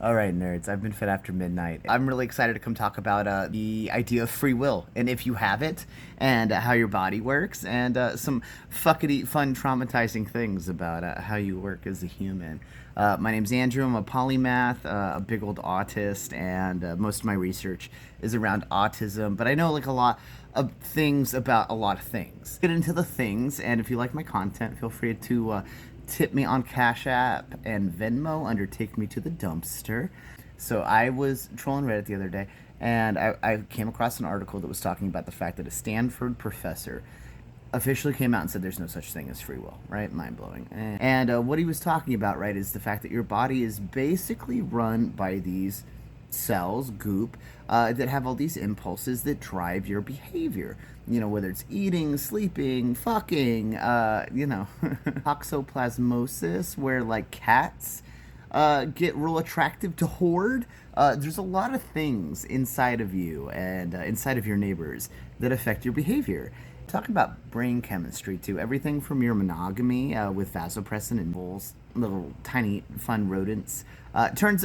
All right, nerds, I've been fed after midnight. I'm really excited to come talk about the idea of free will and if you have it, and how your body works, and some fuckity, fun, traumatizing things about how you work as a human. My name's Andrew. I'm a polymath, a big old autist, and most of my research is around autism, but I know like a lot of things about a lot of things. Get into the things, and if you like my content, feel free to tip me on Cash App and Venmo under Take Me to the Dumpster. So I was trolling Reddit the other day, and I came across an article that was talking about the fact that a Stanford professor officially came out and said there's no such thing as free will, right? Mind blowing. And what he was talking about, right, is the fact that your body is basically run by these cells, goop, that have all these impulses that drive your behavior. You know, whether it's eating, sleeping, fucking, toxoplasmosis, where like cats get real attractive to horde. There's a lot of things inside of you and inside of your neighbors that affect your behavior. Talk about brain chemistry too. Everything from your monogamy with vasopressin and voles, little tiny fun rodents. Turns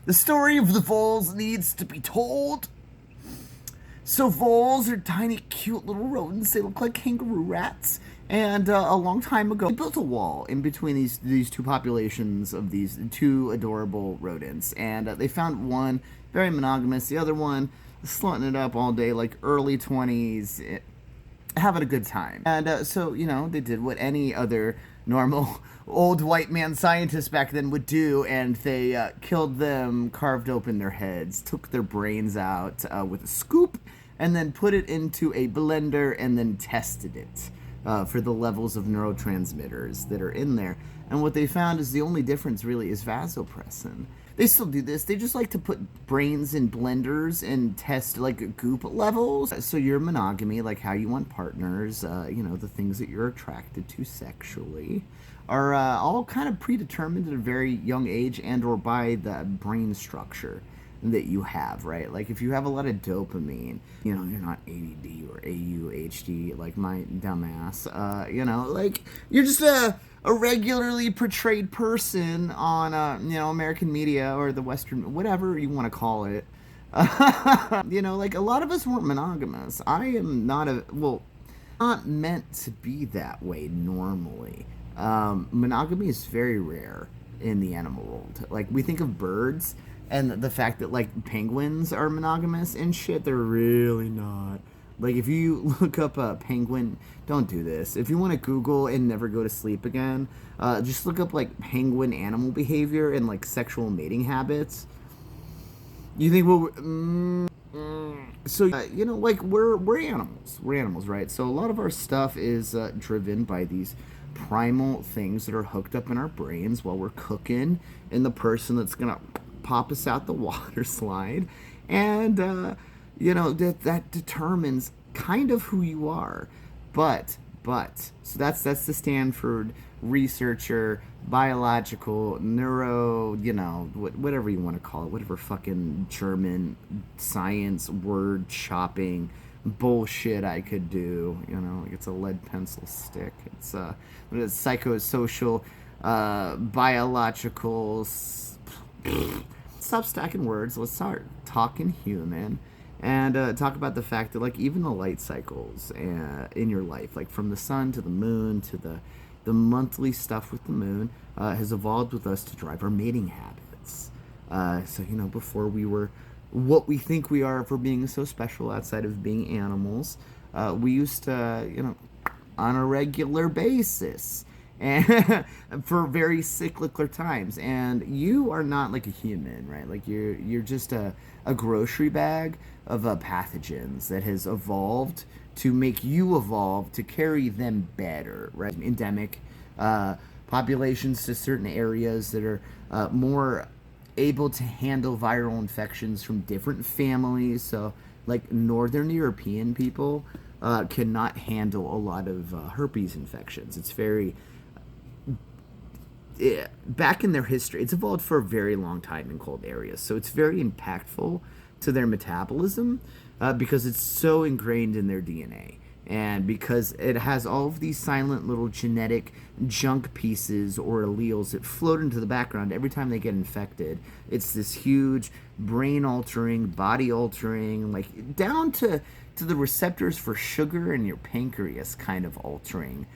the story of the voles needs to be told. So voles are tiny, cute little rodents. They look like kangaroo rats. And a long time ago, they built a wall in between these two populations of these two adorable rodents. And they found one very monogamous, the other one slutting it up all day, like early 20s, having a good time. And so, you know, they did what any other normal old white man scientist back then would do, and they killed them, carved open their heads, took their brains out with a scoop, and then put it into a blender and then tested it for the levels of neurotransmitters that are in there. And what they found is the only difference really is vasopressin. They still do this. They just like to put brains in blenders and test like goop levels. So your monogamy, like how you want partners, the things that you're attracted to sexually, are all kind of predetermined at a very young age and or by the brain structure that you have, right? Like if you have a lot of dopamine, you're not ADD or AUHD like my dumbass, like you're just a regularly portrayed person on American media or the Western, whatever you want to call it. Like a lot of us weren't monogamous. I am not meant to be that way normally. Monogamy is very rare in the animal world. Like we think of birds and the fact that like penguins are monogamous and shit, they're really not. Like if you look up a penguin, don't do this. If you want to Google and never go to sleep again, just look up like penguin animal behavior and like sexual mating habits. You think, like we're animals. We're animals, right? So a lot of our stuff is driven by these primal things that are hooked up in our brains while we're cooking, and the person that's gonna pop us out the water slide, and that determines kind of who you are. But so that's the Stanford researcher, biological, neuro, whatever you want to call it, whatever fucking German science word chopping bullshit I could do. It's a lead pencil stick. It's psychosocial, biological. Stop stacking words. Let's start talking human, and talk about the fact that like even the light cycles in your life, like from the sun to the moon to the monthly stuff with the moon, has evolved with us to drive our mating habits. So before we were what we think we are for being so special outside of being animals, we used to on a regular basis and for very cyclical times. And you are not like a human, right? Like you're just a grocery bag of pathogens that has evolved to make you evolve to carry them better, right? Endemic populations to certain areas that are more able to handle viral infections from different families. So like Northern European people cannot handle a lot of herpes infections. It's very back in their history, it's evolved for a very long time in cold areas, so it's very impactful to their metabolism because it's so ingrained in their DNA. And because it has all of these silent little genetic junk pieces or alleles that float into the background every time they get infected, it's this huge brain altering, body altering, like down to the receptors for sugar in your pancreas kind of altering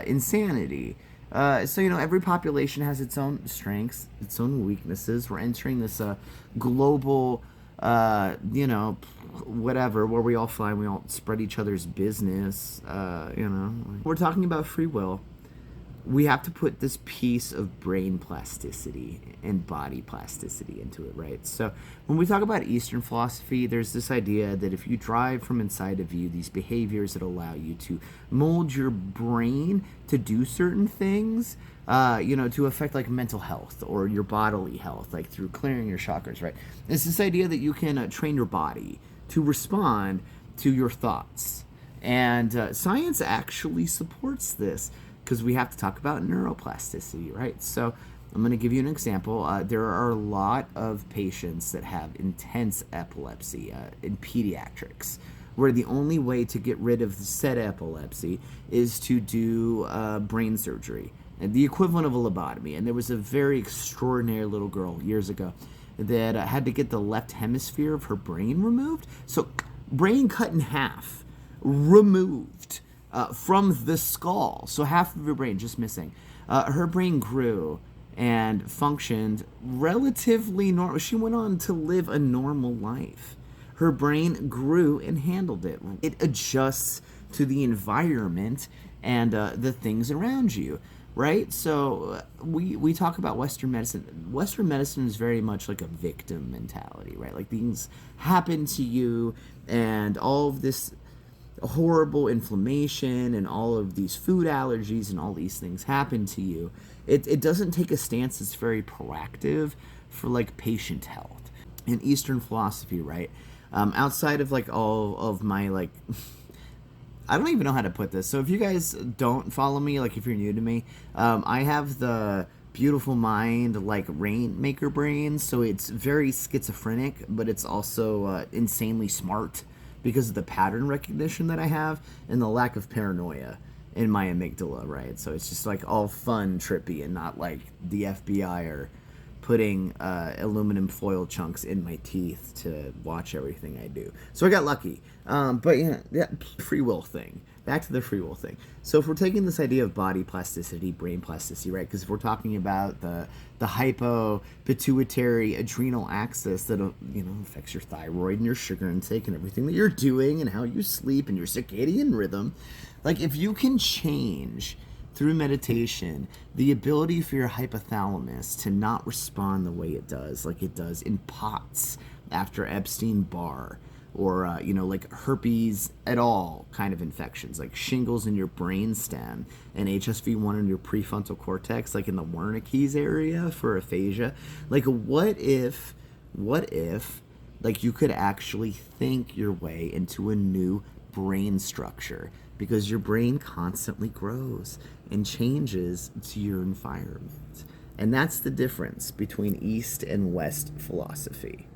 insanity. So, every population has its own strengths, its own weaknesses. We're entering this global, whatever, where we all fly and we all spread each other's business. We're talking about free will. We have to put this piece of brain plasticity and body plasticity into it, right? So when we talk about Eastern philosophy, there's this idea that if you drive from inside of you these behaviors that allow you to mold your brain to do certain things, to affect like mental health or your bodily health, like through clearing your chakras, right? It's this idea that you can train your body to respond to your thoughts. And science actually supports this, because we have to talk about neuroplasticity, right? So I'm going to give you an example. There are a lot of patients that have intense epilepsy in pediatrics, where the only way to get rid of said epilepsy is to do brain surgery, and the equivalent of a lobotomy. And there was a very extraordinary little girl years ago that had to get the left hemisphere of her brain removed. So brain cut in half, removed from the skull. So half of your brain just missing. Her brain grew and functioned relatively normal. She went on to live a normal life. Her brain grew and handled it. It adjusts to the environment and the things around you, right? So we talk about Western medicine. Western medicine is very much like a victim mentality, right? Like things happen to you and all of this horrible inflammation and all of these food allergies and all these things happen to you. It doesn't take a stance that's very proactive for like patient health. In Eastern philosophy, right? Outside of like all of my like I don't even know how to put this. So if you guys don't follow me, like if you're new to me, I have the Beautiful Mind, like Rainmaker brain. So it's very schizophrenic, but it's also insanely smart because of the pattern recognition that I have and the lack of paranoia in my amygdala, right? So it's just like all fun, trippy, and not like the FBI are putting aluminum foil chunks in my teeth to watch everything I do. So I got lucky. But free will thing. Back to the free will thing. So if we're taking this idea of body plasticity, brain plasticity, right? Because if we're talking about the hypopituitary adrenal axis that affects your thyroid and your sugar intake and everything that you're doing and how you sleep and your circadian rhythm, like if you can change through meditation the ability for your hypothalamus to not respond the way it does, like it does in POTS after Epstein-Barr, or like herpes et al. Kind of infections, like shingles in your brainstem and HSV1 in your prefrontal cortex, like in the Wernicke's area for aphasia. Like what if like you could actually think your way into a new brain structure, because your brain constantly grows and changes to your environment. And that's the difference between East and West philosophy.